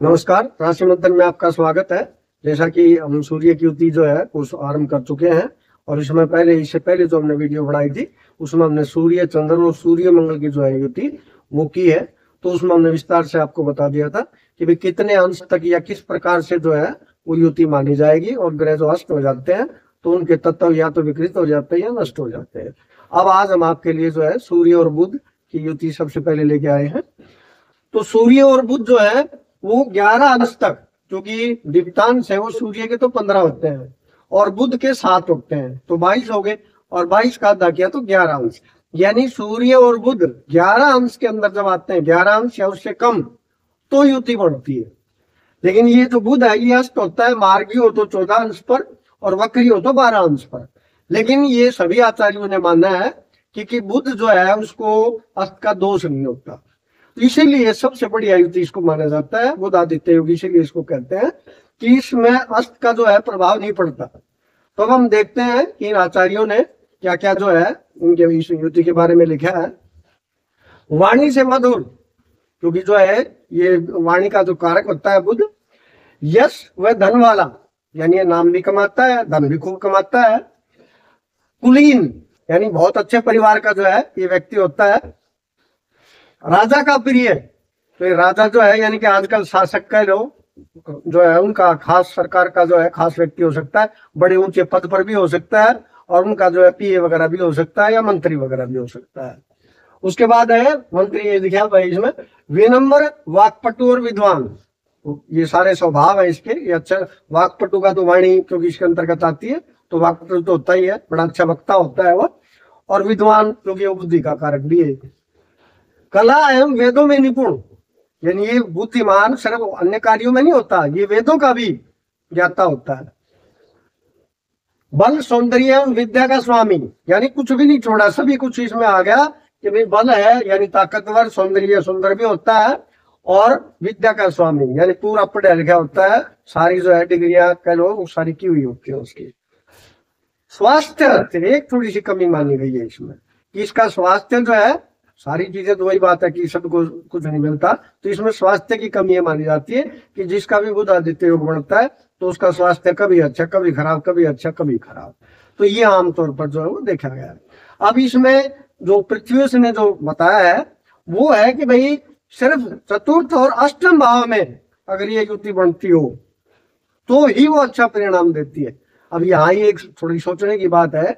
नमस्कार। राशि मंथन में आपका स्वागत है। जैसा कि हम सूर्य की युति जो है वो आरंभ कर चुके हैं और इससे पहले जो हमने वीडियो बनाई थी उसमें हमने सूर्य चंद्र और सूर्य मंगल की जो है युति वो की है। तो उसमें हमने विस्तार से आपको बता दिया था कि भाई कितने अंश तक या किस प्रकार से जो है वो युति मानी जाएगी और ग्रह जो अस्त हो जाते हैं तो उनके तत्व या तो विकृत हो जाते हैं या नष्ट हो जाते हैं। अब आज हम आपके लिए जो है सूर्य और बुध की युति सबसे पहले लेके आए हैं। तो सूर्य और बुध जो है वो 11 अंश तक, क्योंकि दीप्तांश है वो सूर्य के तो 15 होते हैं और बुध के 7 होते हैं, तो 22 हो गए और 22 का आधा किया तो 11 अंश। यानी सूर्य और बुध 11 अंश के अंदर जब आते हैं, 11 अंश या उससे कम, तो युति बढ़ती है। लेकिन ये जो बुध है ये अस्त होता है मार्गी हो तो 14 अंश पर और वक्री हो तो 12 अंश पर। लेकिन ये सभी आचार्यों ने माना है कि बुध जो है उसको अस्त का दोष नहीं होता, इसीलिए सबसे बड़ी युति इसको माना जाता है बुध आदित्य योग। इसीलिए इसको कहते हैं कि इसमें अस्त का जो है प्रभाव नहीं पड़ता। तो अब हम देखते हैं कि इन आचार्यों ने क्या क्या जो है उनके इस युति के बारे में लिखा है। वाणी से मधुर, क्योंकि जो है ये वाणी का जो कारक होता है बुध, यश व धन वाला, यानी ये नाम भी कमाता है, धन भी खूब कमाता है। कुलीन, यानी बहुत अच्छे परिवार का जो है ये व्यक्ति होता है। राजा का प्रिय, तो ये राजा जो है यानी कि आजकल शासक कह लो जो है उनका खास सरकार का जो है खास व्यक्ति हो सकता है, बड़े ऊंचे पद पर भी हो सकता है और उनका जो है पीए वगैरह भी हो सकता है या मंत्री वगैरह भी हो सकता है। उसके बाद है मंत्री, ये लिखा भाई इसमें विनम्र, वाक्पटु और विद्वान, ये सारे स्वभाव है इसके। ये अच्छा, वाक्पटु का तो वाणी क्योंकि इसके अंतर्गत आती है, तो वाक्पटु तो होता ही है, बड़ा अच्छा वक्ता होता है वो। और विद्वान क्योंकि वो बुद्धि का कारक भी है। कला एवं वेदों में निपुण, यानी ये बुद्धिमान सिर्फ अन्य कार्यों में नहीं होता, ये वेदों का भी ज्ञाता होता है। बल, सौंदर्य एवं विद्या का स्वामी, यानी कुछ भी नहीं छोड़ा, सभी कुछ इसमें आ गया कि भाई बल है यानी ताकतवर, सौंदर्य सुंदर भी होता है और विद्या का स्वामी यानी पूरा पढ़ा लिखा होता है, सारी जो है डिग्रियां कह लो वो सारी की हुई होती है उसकी। स्वास्थ्य, एक थोड़ी सी कमी मानी गई है इसमें कि इसका स्वास्थ्य जो है, सारी चीजें तो वही बात है कि सबको कुछ नहीं मिलता, तो इसमें स्वास्थ्य की कमी मानी जाती है कि जिसका भी बुध आदित्य योग बनता है तो उसका स्वास्थ्य कभी अच्छा कभी खराब, कभी अच्छा कभी खराब। तो ये आमतौर पर जो है वो देखा गया है। अब इसमें जो पृथ्वी ने जो बताया है वो है कि भाई सिर्फ चतुर्थ और अष्टम भाव में अगर ये युति बनती हो तो ही वो अच्छा परिणाम देती है। अब यहाँ ही एक थोड़ी सोचने की बात है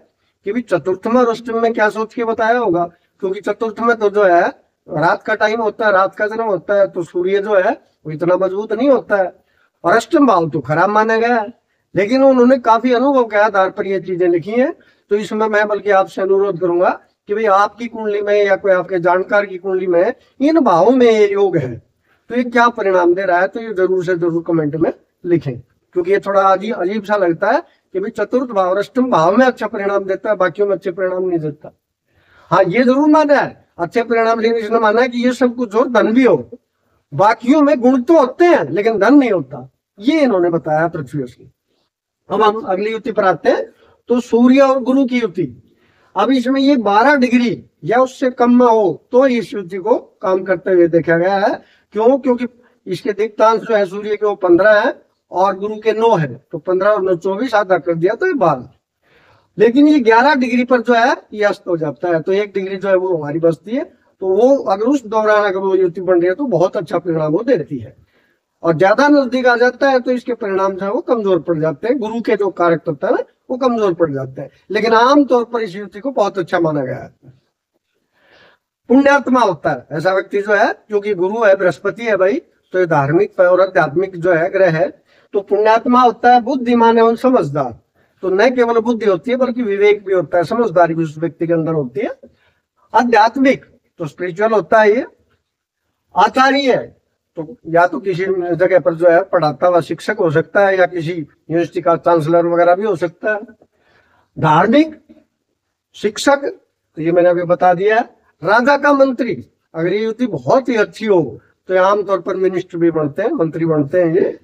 कि भाई चतुर्थ में और अष्टम में क्या सोच के बताया होगा, क्योंकि चतुर्थ में तो जो है रात का टाइम होता है, रात का जन्म होता है, तो सूर्य जो है वो इतना मजबूत नहीं होता है और अष्टम भाव तो खराब माना गया है। लेकिन उन्होंने काफी अनुभव के आधार पर ये चीजें लिखी हैं, तो इसमें मैं बल्कि आपसे अनुरोध करूंगा कि भाई आपकी कुंडली में या कोई आपके जानकार की कुंडली में इन भावों में ये योग है तो ये क्या परिणाम दे रहा है, तो ये जरूर से जरूर कमेंट में लिखें, क्योंकि ये थोड़ा अजीब सा लगता है कि भाई चतुर्थ भाव और अष्टम भाव में अच्छा परिणाम देता है, बाकियों में अच्छे परिणाम नहीं देता। हाँ ये जरूर माना है अच्छे परिणाम, लेकिन इसने माना है कि ये सब कुछ और धन भी हो, बाकियों में गुण तो होते हैं लेकिन धन नहीं होता, ये इन्होंने बताया पृथ्वी से। अब हम अगली युति पर आते हैं, तो सूर्य और गुरु की युति। अब इसमें ये 12 डिग्री या उससे कम में हो तो इस युति को काम करते हुए देखा गया है। क्यों? क्योंकि इसके दीप्तांश जो है सूर्य के वो 15 है और गुरु के 9 है, तो 15 और 9 24, आधा कर दिया तो ये 12। लेकिन ये 11 डिग्री पर जो है ये अस्त हो जाता है, तो 1 डिग्री जो है वो हमारी बचती है, तो वो अगर उस दौरान अगर वो युति बन रही है तो बहुत अच्छा परिणाम वो देती है। और ज्यादा नजदीक आ जाता है तो इसके परिणाम जो है वो कमजोर पड़ जाते हैं, गुरु के जो कारक होता है ना वो कमजोर पड़ जाते हैं। लेकिन आमतौर पर इस युति को बहुत अच्छा माना गया है। पुण्यात्मा होता है ऐसा व्यक्ति जो है, क्योंकि गुरु है बृहस्पति है भाई, तो ये धार्मिक और आध्यात्मिक जो है ग्रह है, तो पुण्यात्मा होता है बुद्धिमान एवं समझदार। तो न केवल बुद्धि होती है बल्कि विवेक भी होता है, समझदारी भी उस व्यक्ति के अंदर होती है। आध्यात्मिक तो स्पिरिचुअल होता है ये। आचार्य है तो या तो किसी जगह पर जो है पढ़ाता हुआ शिक्षक हो सकता है या किसी यूनिवर्सिटी का चांसलर वगैरह भी हो सकता है। धार्मिक, शिक्षक, तो ये मैंने अभी बता दिया। राजा का मंत्री, अगर ये युति बहुत ही अच्छी हो तो आमतौर पर मिनिस्टर भी बनते हैं, मंत्री बनते हैं ये।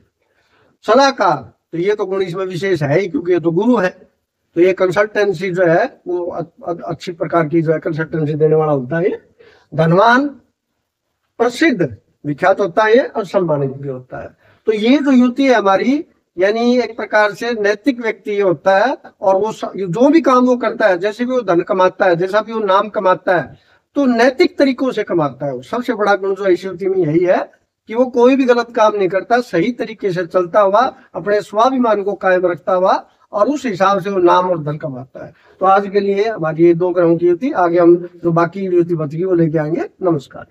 सलाहकार, तो ये तो गुण इसमें विशेष है ही क्योंकि ये तो गुरु है, तो ये कंसल्टेंसी जो है वो अच्छी प्रकार की जो है कंसल्टेंसी देने वाला होता है। धनवान, प्रसिद्ध, विख्यात होता है और सम्मानित भी होता है। तो ये जो युति है हमारी, यानी एक प्रकार से नैतिक व्यक्ति होता है, और वो जो भी काम वो करता है, जैसे भी वो धन कमाता है, जैसा भी वो नाम कमाता है, तो नैतिक तरीकों से कमाता है। सबसे बड़ा गुण जो इस युति में यही है कि वो कोई भी गलत काम नहीं करता, सही तरीके से चलता हुआ, अपने स्वाभिमान को कायम रखता हुआ, और उस हिसाब से वो नाम और धन कमाता है। तो आज के लिए हमारी ये 2 ग्रहों की युति, आगे हम जो बाकी युति बची वो लेके आएंगे। नमस्कार।